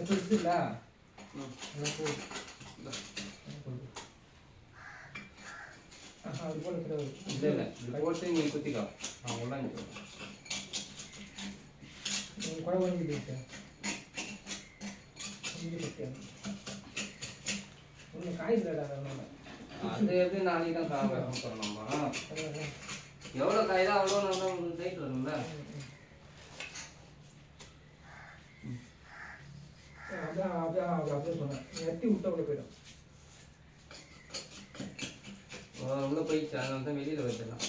பெருசுல அது போல இல்லை போட்டு நீ குத்திக்கோ நான் உள்ளாங்க குறை வாங்கிட்டு காய்கறி அது எப்படி நாளைக்கு தான் காய் வைக்க போகிறோம் நம்ம எவ்வளோ காய் தான் அவ்வளோ நல்லா டைட் வரும்ல அப்படியே சொன்னேன் எட்டி விட்டா கூட போயிடும் உள்ள போயிடுச்சு அதனால தான் வெளியில் வச்சிடலாம்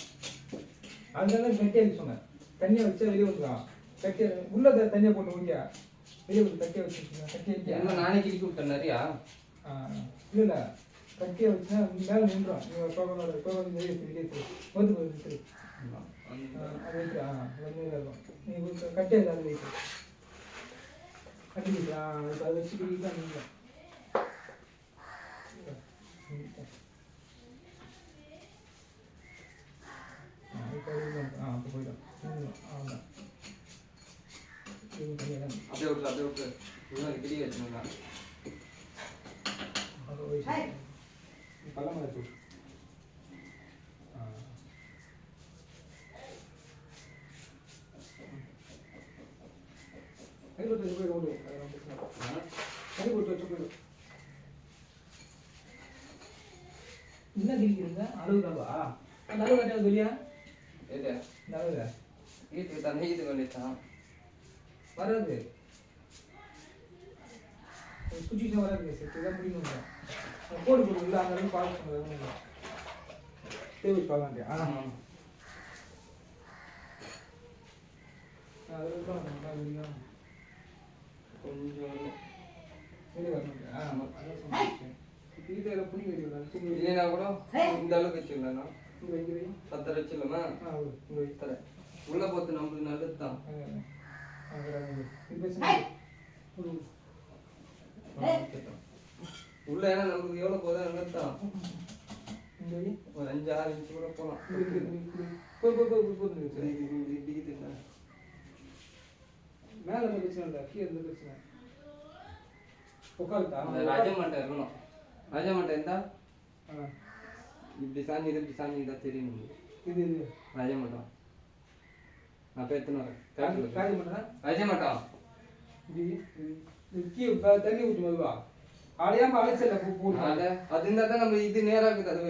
அதனால கட்டியாக சொன்னேன் தண்ணியை வச்சா வெளியே வந்துக்கலாம் கட்டிய உள்ள தண்ணியை போட்டு ஊற்றியா வெளியே வந்து கட்டியை வச்சுருக்கீங்க கட்டியை என்ன நானே கிழிக்க விட்டேன் நிறையா இல்லை கட்டியை வச்சுன்னா மேலே நின்றுடும் நீங்கள் கோகனோட வெளியே வந்து அது வைத்து வந்து இருக்கும் நீங்கள் கட்டியை அது வைத்து கட்டிக்கிட்டா அதுக்கு அதை வச்சு கிட்டிக்கிட்டா நீங்கள் அப்போ போயிடும் அவ்வளோதான் அப்படியே விட்டு கிடி வச்சுருங்க பழமலை தூள் கை போட்டு வச்சு போயிடும் கை போட்டு வச்சு போயிடும் என்ன திரிக்கிறீங்க அளவுதாவா அந்த அளவு கட்டாது இல்லையா எது இந்த அளவு வீட்டுக்கு தண்ணி இது பண்ணிட்டான் வராது குச்சிச்சா வராது சேர்த்து முடியும் கோடு போட்டு இல்லை அந்த அளவுக்கு பார்க்க சொன்னது தேவை பார்க்க ஆனால் கொஞ்சம் இல்லைன்னா கூட இந்த அளவுக்கு வச்சுக்கலண்ணா 10 வச்சுக்கலாமா உள்ள போத்து நம்மளுக்கு நல்லது தான் உள்ள ஏன்னா நமக்கு எவ்வளோ போதும் நல்லது தான் ஒரு 5-6 இன்ச்சு கூட போகலாம் மேலே பிரச்சனை இல்லை கீழே இருந்த பிரச்சனை உட்காருத்தா ராஜமட்டை இருக்கணும் ராஜமட்டை இருந்தா இப்படி சாஞ்சி தான் தெரியும் இது இது ராஜமட்டம் நான் பேத்துன்னு வரேன் ராஜமட்டம் தண்ணி ஊற்றி மதுவா அடையாம அழைச்சல போட்டு அது இருந்தா தான் நம்ம இது நேரா இருக்குது அது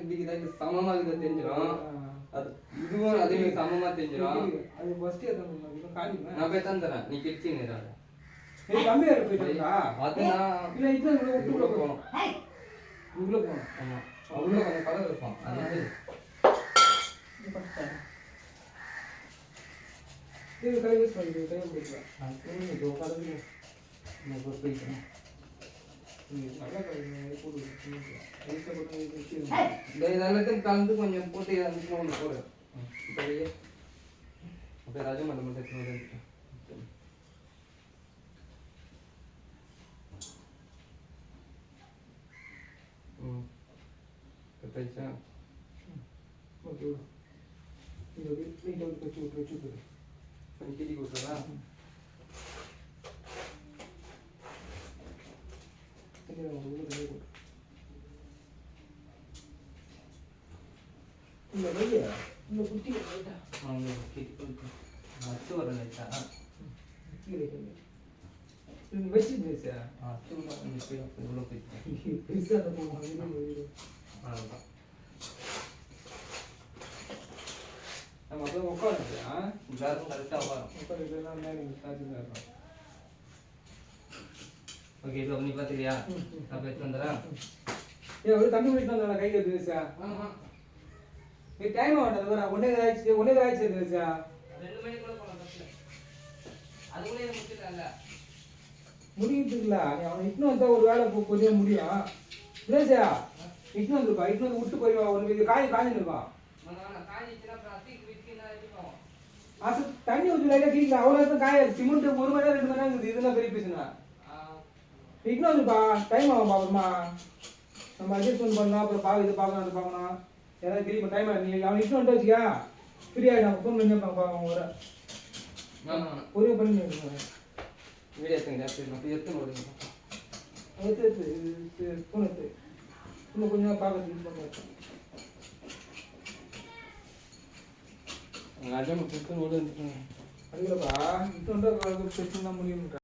இப்படிக்குதா இது சமமா இருக்குதா தெரிஞ்சிடும் அது இதுவும் அதுவே சமமா தெரிஞ்சிடும் அது ஃபர்ஸ்ட் நான் போய் தான் தரேன் நீ கிழிச்சி நேரா கம்மியா போயிட்டா அது நான் இல்லை இப்போ உள்ள போகணும் உள்ள போகணும் ஆமா உள்ள கொஞ்சம் பழம் இருக்கும் அது இது கை யூஸ் பண்ணிட்டு கை போயிடலாம் இது உட்காந்து நான் போயிட்டேன் எல்லாத்தையும் கலந்து கொஞ்சம் போட்டு ஒன்று போடு அப்படியே ராஜமட்டம் மட்டும் கட்டாயிச்சா ஓகே வச்சு கொஞ்சம் கிட்டி கொடுத்துறா இல்லை வெளியே இந்த குட்டி அச்சு வர லைட்டா வச்சு பேசா இவ்வளோ போயிட்டு பெருசாக போகும் அவ்வளோதான் நம்ம அப்படியே உட்காந்துருக்கா எல்லாரும் கரெக்டாக வரும் உட்காந்துலாம் நேரம் சார்ஜ் இருக்கும் ஓகே இப்போ நீ பார்த்துக்கியா நான் எடுத்து வந்துடுறேன் ஒரு தம்பி போயிட்டு வந்தா கை கட்டு சார் டைம் ஆகட்டது ஒன்னே ஆயிடுச்சு சார் 2 மணிக்குள்ள போகலாம் பஸ்ல அதுக்குள்ளே முடிச்சுட்டாங்க முடிக்கிறதுக்குல நீ அவனை இட்னு வந்தா ஒரு வேலை கொஞ்சம் முடியும் இல்லையா இட்னு வந்துருப்பா இட்னு வந்து விட்டு போயிடுவா ஒரு காஞ்சிருப்பா தண்ணி ஊற்றி லைட்டாக கீழே அவ்வளோ காய சிமெண்ட் 1 மணி நேரம் 2 மணி நேரம் இருக்குது இதெல்லாம் பெரிய பேசுனா இட்னு வந்துருப்பா டைம் ஆகும் பாப்பமா நம்ம அட்ஜஸ்ட்மெண்ட் பண்ணலாம் அப்புறம் இது பார்க்கணும் அது பார்க்கணும் ஏதாவது திரும்ப டைம் ஆகும் நீ அவன் இட்னு வந்துட்டு வச்சுக்கா ஃப்ரீ ஆகிடும் ஃபோன் பண்ணி பார்ப்பாங்க வர பொறுமை பண்ணி வீடியோ எடுத்துங்க எடுத்து விடுங்க. எடுத்து ஸ்பூன் எடுத்து இன்னும் கொஞ்சம் பார்க்க யூஸ் பண்ணுவேன். அஜாம கொடுத்து விடு. அதுக்குள்ளப்பா இது வந்து பிரச்சனை தான் முடியும்.